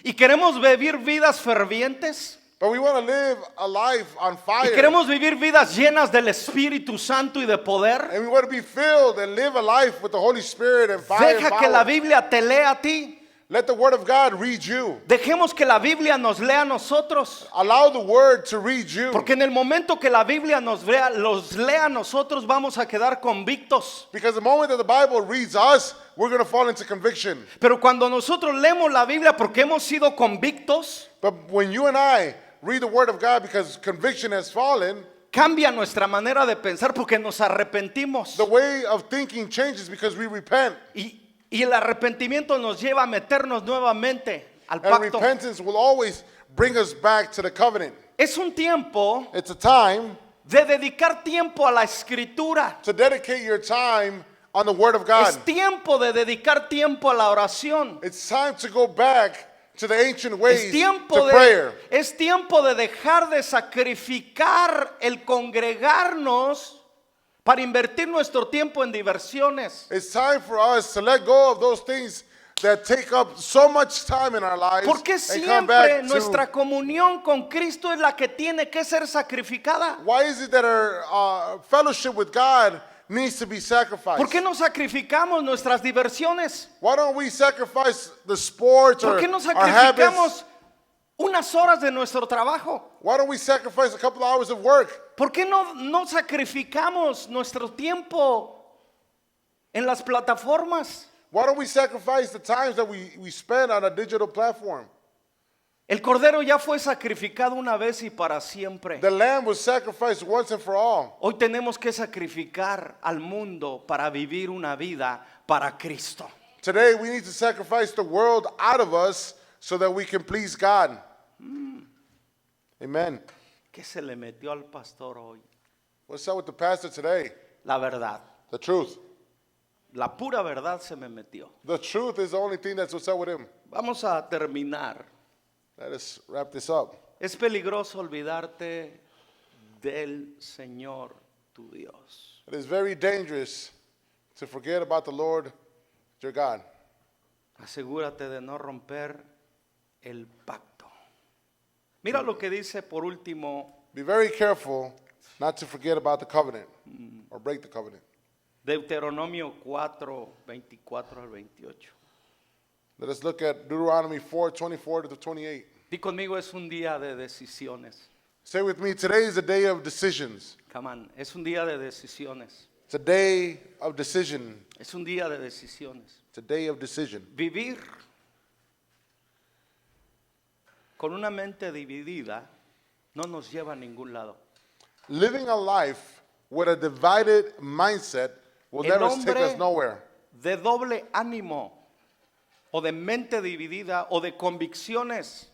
Y queremos vivir vidas fervientes. But we want to live a life on Y fire. queremos vivir vidas llenas del Espíritu Santo y de poder. And we want to be filled and live a life with the Holy Spirit and fire and Deja que la power. Biblia te lea a ti. Let the Word of God read you. Dejemos que la Biblia nos lea a nosotros. Allow the Word to read you. Porque en el momento que la Biblia los lea a nosotros, vamos a quedar convictos. Because the moment that the Bible reads us, we're going to fall into conviction. Pero cuando nosotros leemos la Biblia porque hemos sido convictos, But when you and I read the Word of God because conviction has fallen, cambia nuestra manera de pensar porque nos arrepentimos. the way of thinking changes because we repent. Y Y el arrepentimiento nos lleva a meternos nuevamente al And pacto. repentance will always bring us back to the covenant. Es un tiempo It's a time de dedicar tiempo a la escritura. to dedicate your time on the Word of Es God. tiempo de dedicar tiempo a la oración. It's time to go back to the ancient Es ways tiempo, to prayer. es tiempo de dejar de sacrificar el congregarnos para invertir nuestro tiempo en diversiones. It's time for us to let go of those things that take up so much time in our lives Porque and come back siempre to nuestra comunión con Cristo es la que tiene que ser sacrificada. why is it that our fellowship with God needs to be sacrificed? ¿Por qué no sacrificamos nuestras diversiones? Why don't we sacrifice the sports ¿Por or qué no our habits? sacrificamos unas horas de nuestro trabajo? Why don't we sacrifice a couple hours of work? ¿Por qué no sacrificamos nuestro tiempo en las plataformas? Why don't we sacrifice the times that we spend on a digital platform? El cordero ya fue sacrificado una vez y para siempre. The lamb was sacrificed once and for all. Hoy tenemos que sacrificar al mundo para vivir una vida para Cristo. Today we need to sacrifice the world out of us so that we can please God. Amen. ¿Qué se le metió al pastor hoy? What's up with the pastor today? La verdad. The truth. La pura verdad se me metió. The truth is the only thing that's what's up with him. Vamos a terminar. Let us wrap this up. Es peligroso olvidarte del Señor tu Dios. It is very dangerous to forget about the Lord your God. Asegúrate de no romper el pacto. Mira lo que dice por último Be very careful not to forget about the covenant or break the covenant. Deuteronomio 4, 24 al 28. Let us look at Deuteronomy 4:24 to 28. Di conmigo, es un día de decisiones. Say with me, today is a day of decisions. Come on, es un día de decisiones. It's a day of decision. Es un día de decisiones. It's a day of decision. Vivir con una mente dividida no nos lleva a ningún lado. Living a life with a divided mindset will El never take us hombre nowhere. de doble ánimo o de mente dividida o de convicciones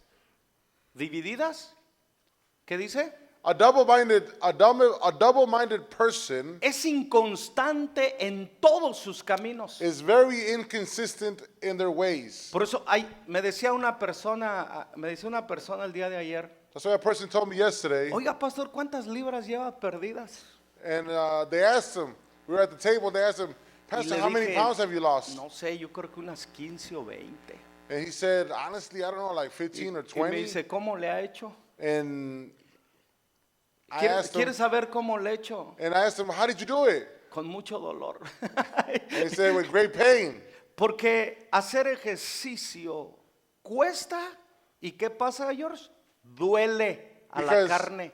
divididas, ¿qué dice? A double-minded person Es inconstante en todos sus caminos. is very inconsistent in their ways. Por eso me decía una persona el día de ayer, That's why a person told me yesterday, oiga pastor, ¿cuántas libras lleva perdidas? and they asked him, we were at the table, they asked him, Y Pastor, le how many dije, pounds have you lost? No sé, yo creo que unas 15 o 20. And he said, honestly, I don't know, like Y 15 or me 20. dice, ¿cómo le ha hecho? And I ¿Quieres asked him, saber cómo le he hecho? how did you do it? Con mucho dolor. And he said, with great pain. Porque hacer ejercicio cuesta. ¿Y qué pasa, George? Duele a la Because carne.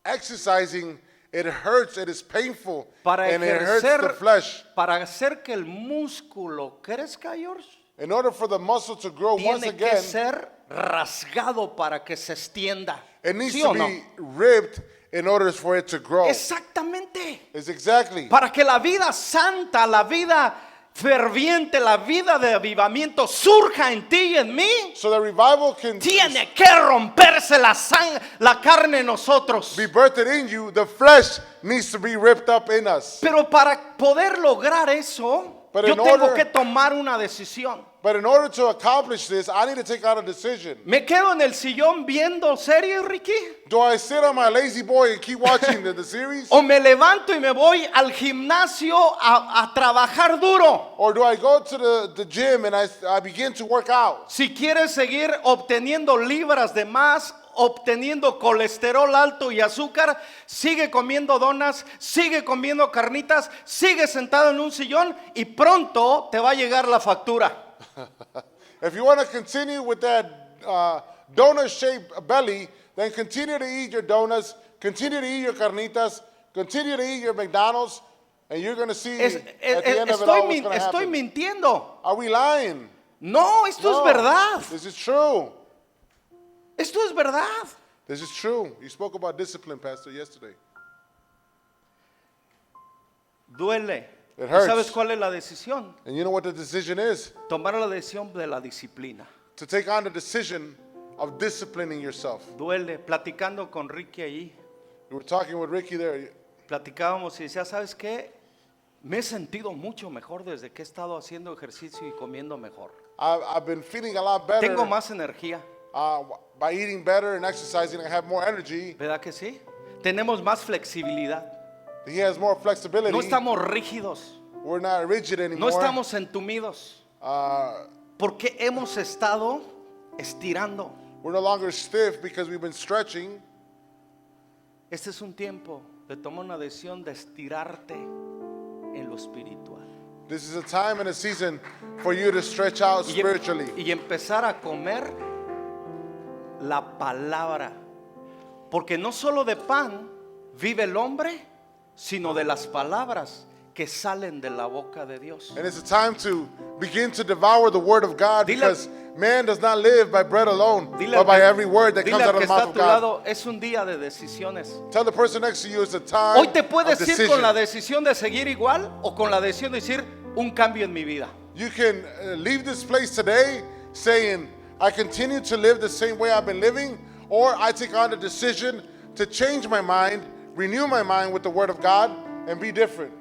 Exercising, it hurts, it is painful, Para and it hurts the flesh. para hacer que el músculo crezca, George, In order for the muscle to grow once tiene que again, ser rasgado para que se extienda. it needs ¿Sí to o no? be ripped in order for it to grow. Exactamente. It's exactly. Para que la vida santa, la vida ferviente, la vida de avivamiento surja en ti y en mí, So the revival can tiene que romperse la carne en nosotros. be birthed in you. The flesh needs to be ripped up in us. Pero para poder lograr eso, But yo in tengo order- que tomar una decisión. But in order to accomplish this, I need to take out a decision. ¿Me quedo en el sillón viendo series, Ricky? Do I sit on my lazy boy and keep watching the series? ¿O me levanto y me voy al gimnasio a trabajar duro? Or do I go to the gym and I begin to work out? Si quieres seguir obteniendo libras de más, obteniendo colesterol alto y azúcar, sigue comiendo donas, sigue comiendo carnitas, sigue sentado en un sillón y pronto te va a llegar la factura. If you want to continue with that donut-shaped belly, then continue to eat your donuts, continue to eat your carnitas, continue to eat your McDonald's, and you're going to see at the end of it all what's going to Estoy happen. mintiendo. Are we lying? No, esto No. es verdad. This is true. Esto es verdad. This is true. You spoke about discipline, Pastor, yesterday. Duele It ¿Y sabes hurts. cuál es la decisión? And you know what the decision is? Tomar la decisión de la disciplina. To take on the decision of disciplining yourself. Duele. Platicando con Ricky ahí, We were talking with Ricky there. platicábamos y decía, ¿sabes qué? Me he sentido mucho mejor desde que he estado haciendo ejercicio y comiendo mejor. I've been feeling a lot better Tengo más energía, by eating better and exercising. I have more energy. ¿verdad que sí? Tenemos más flexibilidad. He has more flexibility. No estamos rígidos, We're not rigid no anymore. estamos entumidos, porque hemos estado estirando. We're no longer stiff because we've been stretching. Este es un tiempo de tomar una decisión de estirarte en lo espiritual. This is a time and a season for you to stretch out spiritually. Y empezar a comer la palabra. Porque no solo de pan vive el hombre, sino de las palabras que salen de la boca de Dios. And it's a time to begin to devour the word of God, Dile- because man does not live by bread alone, Dile but by al every word that dile comes al out of que the está mouth a of tu God. lado, es un día de decisiones. Tell the person next to you it's a time Hoy te of puedes ir decision. con la decisión de seguir igual o con la decisión de decir un cambio en mi vida. You can leave this place today saying, I continue to live the same way I've been living, or I take on the decision to change my mind, renew my mind with the word of God, and be different.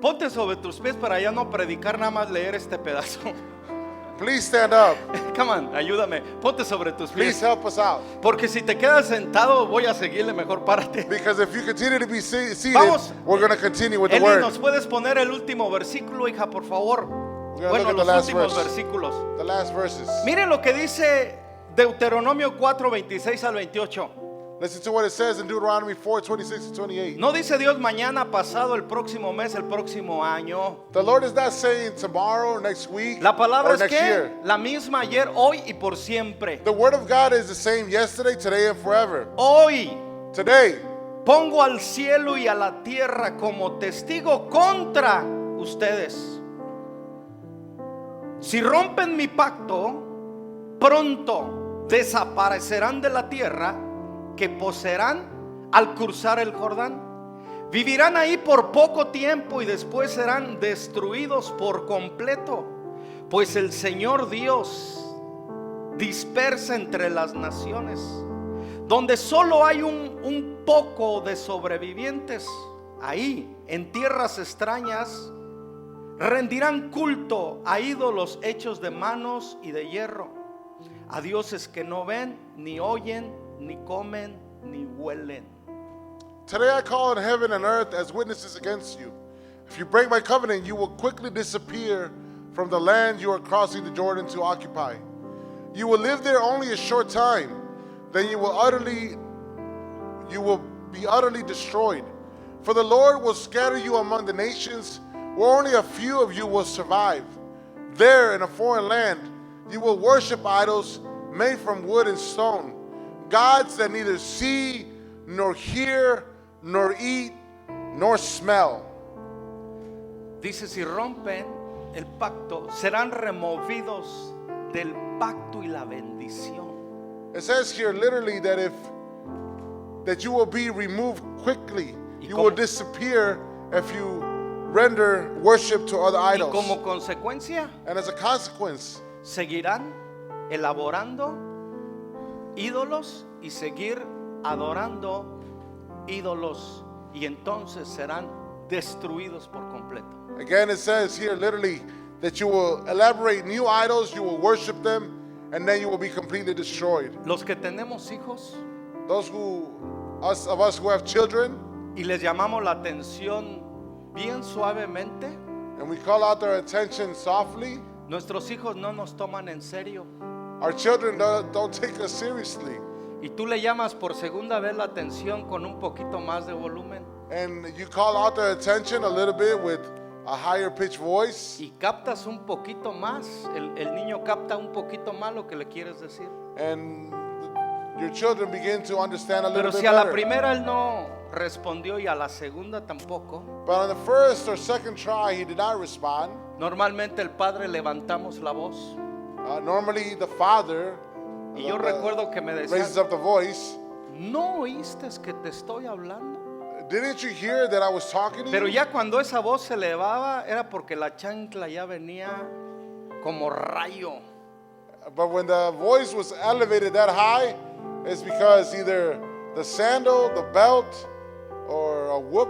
Ponte sobre tus pies para ya no predicar, nada más leer este pedazo. Please stand up. Come on, ayúdame. Ponte sobre tus Please pies. help us out. Porque si te quedas sentado, voy a seguirle, mejor párate. Because if you continue to be seated, Vamos. we're going to continue with the Eli, word. ¿nos puedes poner el último versículo, hija, por favor? gonna Bueno, look at the los last últimos verse. versículos. The last verses. Miren lo que dice Deuteronomio 4, 26 al 28. Listen to what it says in Deuteronomy 4, 26 to 28. No dice Dios mañana, pasado, el próximo mes, el próximo año. The Lord is not saying tomorrow, next week, La palabra or es next que year. la misma ayer, hoy y por siempre. The word of God is the same yesterday, today, and forever. Hoy Today, pongo al cielo y a la tierra como testigo contra ustedes. Si rompen mi pacto, pronto desaparecerán de la tierra que poseerán al cruzar el Jordán. Vivirán ahí por poco tiempo y después serán destruidos por completo, pues el Señor Dios dispersa entre las naciones, donde solo hay un poco de sobrevivientes. Ahí, en tierras extrañas, rendirán culto a ídolos hechos de manos y de hierro, a dioses que no ven, ni oyen, ni comen, ni huelen. today I call on heaven and earth as witnesses against you. If you break my covenant, you will quickly disappear from the land you are crossing the Jordan to occupy. You will live there only a short time, then you will be utterly destroyed. For the Lord will scatter you among the nations, where only a few of you will survive. There in a foreign land, you will worship idols made from wood and stone, gods that neither see, nor hear, nor eat, nor smell. Dice, si rompen el pacto, serán removidos del pacto y la bendición. It says here literally that you will be removed quickly. Y You como- will disappear if you render worship to other Y idols. como consecuencia, And as a consequence, seguirán elaborando ídolos y seguir adorando ídolos, y entonces serán destruidos por completo. again it says here literally that you will elaborate new idols, you will worship them, and then you will be completely destroyed. Los que tenemos hijos Those of us who have children, y les llamamos la atención bien suavemente, and we call out their attention softly, nuestros hijos no nos toman en serio. our children don't take us seriously. Y tú le llamas por segunda vez la atención con un poquito más de volumen And you call out their attention a little bit with a higher pitched voice, y captas un poquito más. El niño capta un poquito más lo que le quieres decir. and your children begin to understand a little Pero bit si a la better. primera él no respondió y a la segunda tampoco, But on the first or second try, he did not respond. normalmente el padre levantamos la voz. Normally, the father Y yo recuerdo que me decían, raises up the voice. ¿no oíste que te estoy hablando? Didn't you hear that I was talking to Pero you? ya cuando esa voz se elevaba era porque la chancla ya venía como rayo. But when the voice was elevated that high, it's because either the sandal, the belt, or a whoop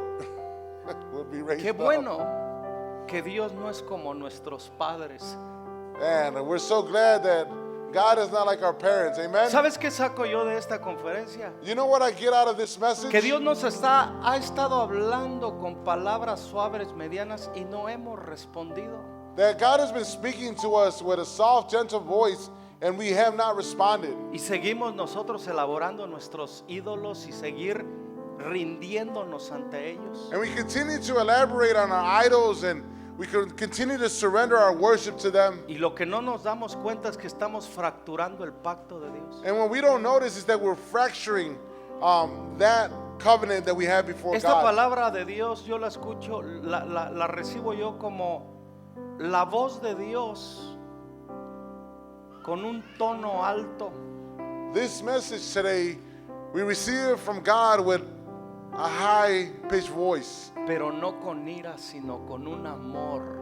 would be raised Qué up. bueno que Dios no es como nuestros padres. And we're so glad that God is not like our parents. Amen. ¿Sabes qué saco yo de esta conferencia? You know what I get out of this message? Que Dios ha estado hablando con palabras suaves, medianas y no hemos respondido. That God has been speaking to us with a soft, gentle voice, and we have not responded. Y seguimos nosotros elaborando nuestros ídolos y seguir rindiéndonos ante ellos. And we continue to elaborate on our idols, and we can continue to surrender our worship to them. Y lo que no nos damos cuenta es que estamos fracturando el pacto de Dios. And what we don't notice is that we're fracturing that covenant that we have before Esta God. palabra de Dios yo la escucho, la recibo yo como la voz de Dios con un tono alto. This message today, we receive it from God with a high-pitched voice, Pero no con ira, sino con un amor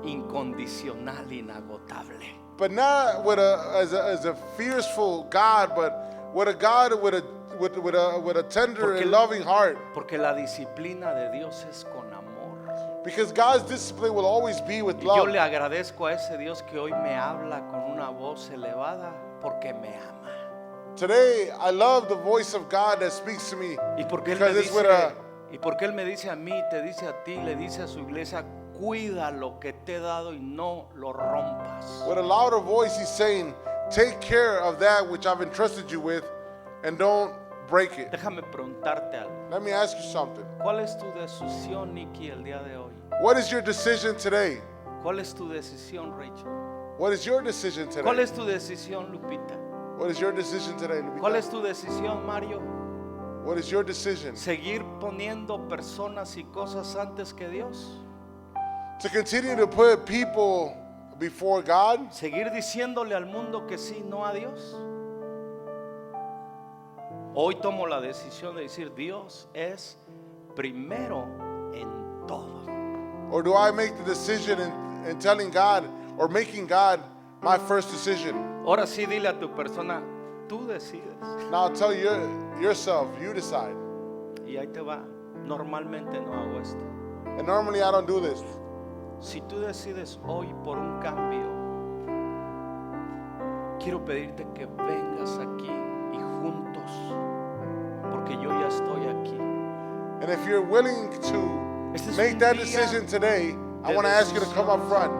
incondicional, inagotable. but not with as a fearful God, but with a God with a tender Porque- and loving heart. Porque la disciplina de Dios es con amor. Because God's discipline will always be with Y yo love. le agradezco a ese Dios que hoy me habla con una voz elevada porque me ama. Today, I love the voice of God that speaks to me Y porque Él because me it's with dice, a y porque Él me dice a mí, te dice a ti, le dice a su iglesia, cuida lo que te he dado y no lo rompas. with a louder voice. He's saying, take care of that which I've entrusted you with, and don't break it. Déjame preguntarte algo. Let me ask you something. ¿Cuál es tu decisión, Nikki, el día de hoy? What is your decision today? ¿Cuál es tu decisión, Rachel? What is your decision today? ¿Cuál es tu decisión, Lupita? What is your decision today, Lupita? ¿Cuál es tu decisión, Mario? What is your decision? ¿Seguir poniendo personas y cosas antes que Dios? To continue to put people before God? ¿Seguir diciéndole al mundo que sí, no a Dios? Hoy tomo la decisión de decir, Dios es primero en todo. Or do I make the decision in telling God or making God my first decision? Ahora sí dile a tu persona, tú decides. Now tell yourself, you decide. Y ahí te va. Normalmente no hago esto. And normally I don't do this. Si tú decides hoy por un cambio, quiero pedirte que vengas aquí y juntos, porque yo ya estoy aquí. And if you're willing to Este es make un that día decision today, I de want to ask you to come up front.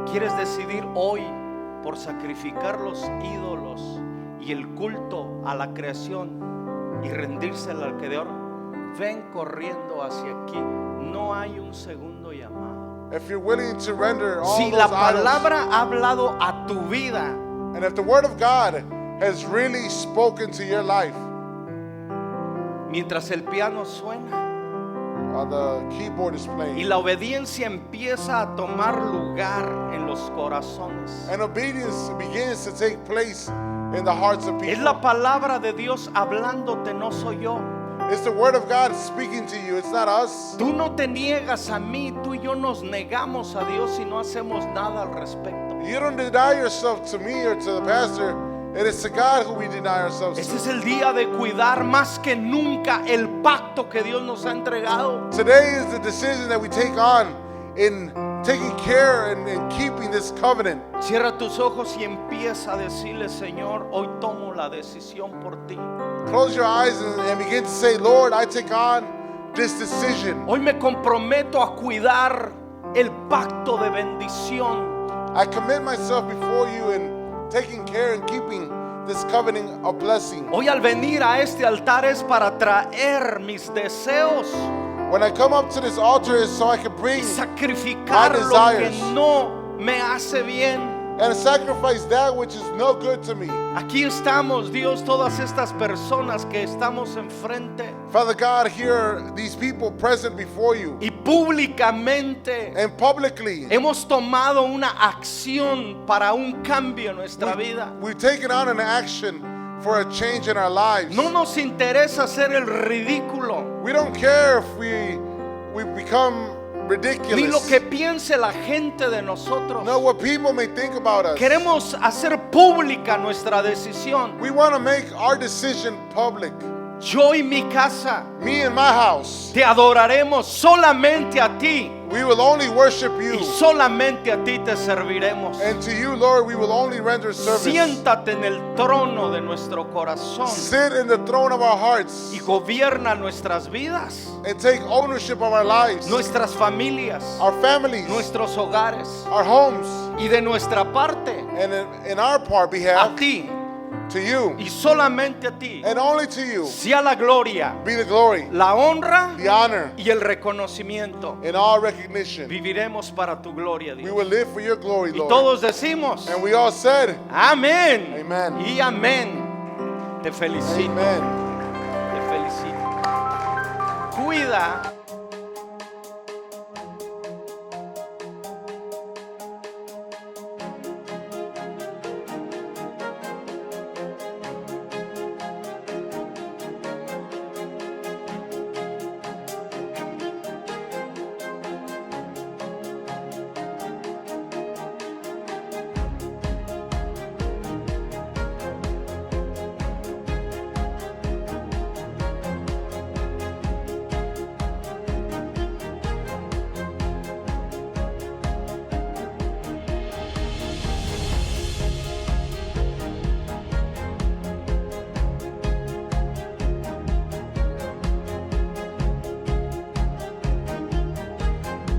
¿Quieres decidir hoy por sacrificar los ídolos y el culto a la creación y rendirse al Creador? Ven corriendo hacia aquí. No hay un segundo llamado. If you're willing to render all Si those la idols, palabra ha hablado a tu vida, and if the word of God has really spoken to your life, mientras el piano suena the keyboard is y playing, la obediencia empieza a tomar lugar en los corazones, and obedience begins to take place in the hearts of es people. la palabra de Dios hablándote, no soy yo. It's the word of God speaking to you. It's not us. Tú no te niegas a mí, tú y yo nos negamos a Dios y no hacemos nada al respecto. You don't deny yourself to me or to the pastor. It is to God who we deny ourselves Este to. es el día de cuidar más que nunca el pacto que Dios nos ha entregado. Today is the decision that we take on in taking care and keeping this covenant. Cierra tus ojos y empieza a decirle, Señor, hoy tomo la decisión por ti. Close your eyes and begin to say, Lord, I take on this decision. Hoy me comprometo a cuidar el pacto de bendición. I commit myself before you in taking care and keeping this covenant of blessing. Hoy al venir a este altar es para traer mis deseos When I come up to this altar, it's so I can bring y sacrificar my lo que desires no me hace bien. and sacrifice that which is no good to me. Aquí estamos, Dios, todas estas personas que estamos enfrente Father God, here are these people present before you. y públicamente And publicly, hemos tomado una acción para un cambio en nuestra vida. we've taken on an action for a change in our lives. No nos interesa hacer el ridículo. We don't care if we become ni lo ridiculous. que piense la gente de nosotros. No, what people may think about us. Queremos hacer pública nuestra decisión. We want to make our decision public. Yo y mi casa Me and my house, te adoraremos solamente a ti we will only worship you. y solamente a ti te serviremos. And to you, Lord, we will only render service. Siéntate en el trono de nuestro corazón Sit in the throne of our hearts y gobierna nuestras vidas, and take ownership of our lives, nuestras familias, our families, nuestros hogares, our homes, y de nuestra parte and in our part a behalf, ti to you, y solamente a ti and only to you, sea la gloria, be the glory, la honra the honor, y el reconocimiento. and all recognition. Viviremos para tu gloria, We Dios. will live for your glory, Y Lord. todos decimos And we all said, amén, Amen. y amén. Te felicito, Amen. te felicito. Cuida